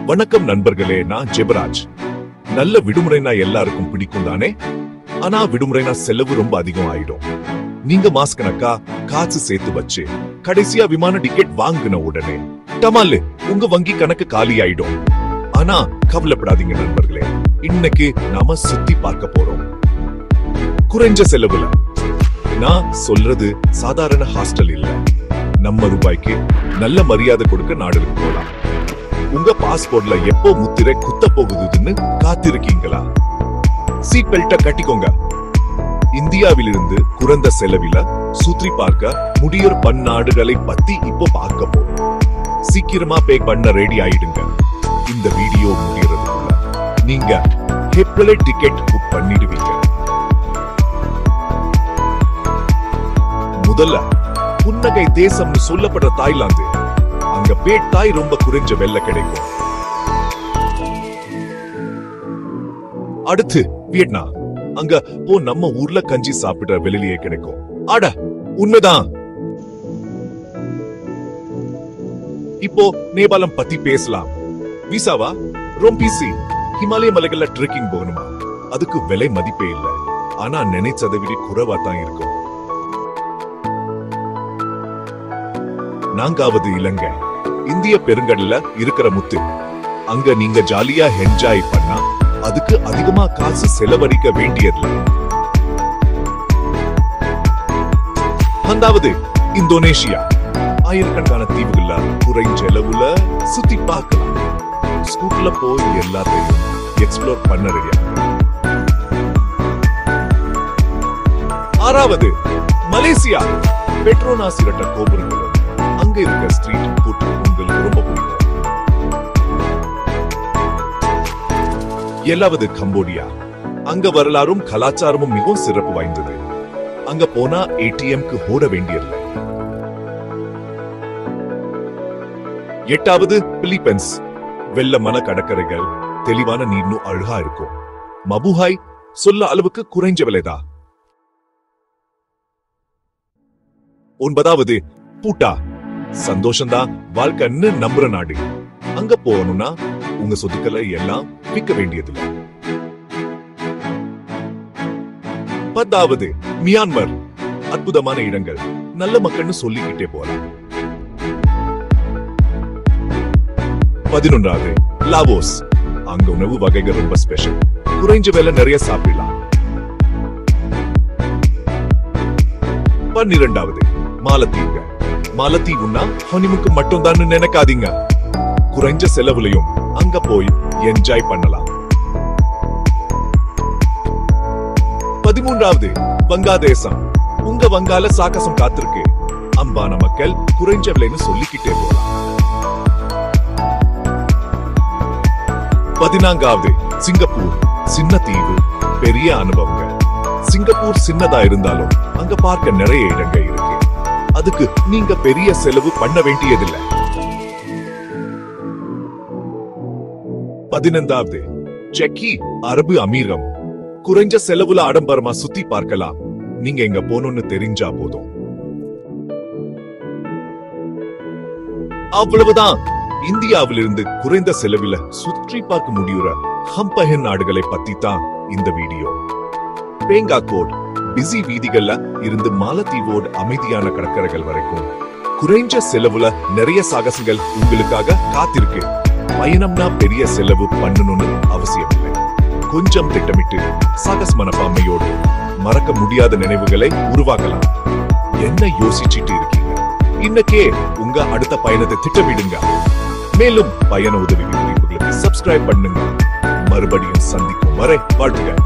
வணக்கம் நண்பர்களே, நான் ஜெபராஜ். நல்ல விடுமுறைனா எல்லாருக்கும் பிடிக்கும் தானே? ஆனா விடுமுறைனா செலவு ரொம்ப அதிகம் ஆயிடும். நீங்க மாஸ் கணக்கா காசு சேர்த்து வச்சு கடைசியா விமான டிக்கெட் வாங்கின உடனே டமாலு உங்க வங்கி கணக்கு காலி ஆயிடும். ஆனா கவலைப்படாதீங்க நண்பர்களே, இன்னைக்கு நாம சுத்தி பார்க்க போறோம் குறைஞ்ச செலவுல. நான் சொல்றது சாதாரண ஹாஸ்டல் இல்ல. நம்ம ரூபாய்க்கு நல்ல மரியாதை கொடுக்க நாடுக்கு போலாம். உங்க பாஸ்போர்ட்ல எப்போ முத்திரை குத்த போகுதுன்னு காத்திருக்கீங்களா? சீட் பெல்ட்ட கட்டிக்கோங்க. இந்தியாவிலிருந்து குறைந்த செலவில சுற்றி பார்க்க முடியும் பன்னாடுகளை பத்தி இப்போ பார்க்க போறோம். சீக்கிரமா பே பண்ண ரெடி ஆயிடுங்க. இந்த வீடியோ முடியறதுக்குள்ள நீங்க ஏப்ரல் டிக்கெட் புக் பண்ணிடுவீங்க. முதல்ல புன்னகை தேசம்னு சொல்லப்படுற தாய்லாந்து. அங்க பேட்டாய் ரொம்ப குறைஞ்ச வெள்ள கிடைக்கும். அடுத்து வியட்நாம். அங்க போ நம்ம ஊர்ல கஞ்சி சாப்பிடுற வெளியிலேயே கிடைக்கும். அட உண்மைதான். இப்போ நேபாளம் பத்தி பேசலாம். விசாவா ரொம்ப ஈஸி. ஹிமாலய மலைகள்ல ட்ரெக்கிங் போகணுமா? அதுக்கு விலை மதிப்பே இல்லை. ஆனா நினைச்சதை விட குறைவா தான் இருக்கும். நான்காவது இலங்கை. இந்திய பெருங்கடல்ல இருக்கிற முத்து. அங்க நீங்க ஜாலியா என்ஜாய் பண்ணா அதுக்கு அதிகமா காசு செலவழிக்க வேண்டியதில்லை. அந்தாவது இந்தோனேஷியா. ஆயிரக்கணக்கான தீவுகள்ல குறைஞ்ச செலவுல சுத்தி பார்க்கலாம். ஸ்கூட்டர்ல போய் எல்லாத்தையும் எக்ஸ்ப்ளோர் பண்ண ரெடியா. ஆறாவது மலேசியா. பெட்ரோனாஸ் இரட்ட கோபுரங்களும் அங்க இருக்க ஸ்ட்ரீட் ஃபுட் உங்களுக்கு ரொம்ப பிடிக்கும். ஏழாவது கம்போடியா. அங்க வரலாறும் கலாச்சாரமும் மிகவும் சிறப்பு வாய்ந்தது. அங்க போனா ஏடிஎம்க்கு ஓட வேண்டியதில்லை. எட்டாவது பிலிப்பைன்ஸ். வெள்ளமான கடற்கரைகள், தெளிவான நீர்னும் அழகா இருக்கும். மபுஹாய் சொல்ல அளவுக்கு குறைஞ்ச விலைதா. ஒன்பதாவது பூட்டா. சந்தோஷம்தான் வாழ்க்கைன்னு நம்புற நாடு. அங்க போகணும்னா உங்க சொத்துக்களை எல்லாம் விற்க வேண்டியதில்லை. பத்தாவது மியான்மர். அற்புதமான இடங்கள், நல்ல மக்கள்னு சொல்லிக்கிட்டே போலாம். 11வது லாவோஸ். அங்க உணவு வகைகள் ரொம்ப ஸ்பெஷல். குறைஞ்ச விலை நிறைய சாப்பிடலாம். 12வது மாலத்தீவு. மாலத்தீவுன்னா ஹனிமுக்கு மட்டும் தான் நினைக்காதீங்க. குறைஞ்ச செலவுலையும் அங்க போய் என்ஜாய் பண்ணலாம். 13வது வங்காதேசம். உங்க வங்காள சாகசம் காத்திருக்கு. அன்பான மக்கள், குறைஞ்ச விலைன்னு சொல்லிக்கிட்டே போலாம். 14வது சிங்கப்பூர். சின்ன தீவு, பெரிய அனுபவங்க. சிங்கப்பூர் சின்னதா இருந்தாலும் அங்க பார்க்க நிறைய இடங்க இருக்கு. அதுக்கு நீங்க பெரிய செலவு பண்ண வேண்டியதில்லை. 15வது செக்கி அரபு அமீரகம். குறைஞ்ச செலவுல ஆடம்பரமா சுத்தி பார்க்கலாம். நீங்க எங்க போகணும்னு தெரிஞ்சா போதும். அவ்வளவுதான். இந்தியாவிலிருந்து குறைந்த செலவில் சுற்றி பார்க்க முடியுற ஹம்பஹன் நாடுகளை பத்தி தான் இந்த வீடியோ. பேங்காக்கோட் பிஸி வீதிகள்ல இருந்து மாலத்தீவோட அமைதியான கடற்கரைகள் வரைக்கும் குறைஞ்ச செலவுல நிறைய சாகசங்கள் உங்களுக்காக காத்திருக்கு. பயணம்னா பெரிய செலவு பண்ணணும்னு அவசியம் இல்லை. கொஞ்சம் திட்டமிட்டு சாகச மனப்பான்மையோடு மறக்க முடியாத நினைவுகளை உருவாக்கலாம். என்ன யோசிச்சுட்டு இருக்கீங்க? இன்னைக்கே உங்க அடுத்த பயணத்தை திட்டமிடுங்க. மேலும் பயண உதவி குறிப்புகளுக்கு சப்ஸ்கிரைப் பண்ணுங்க. மறுபடியும் சந்திக்கும் வரை வாழ்த்துக்கள்.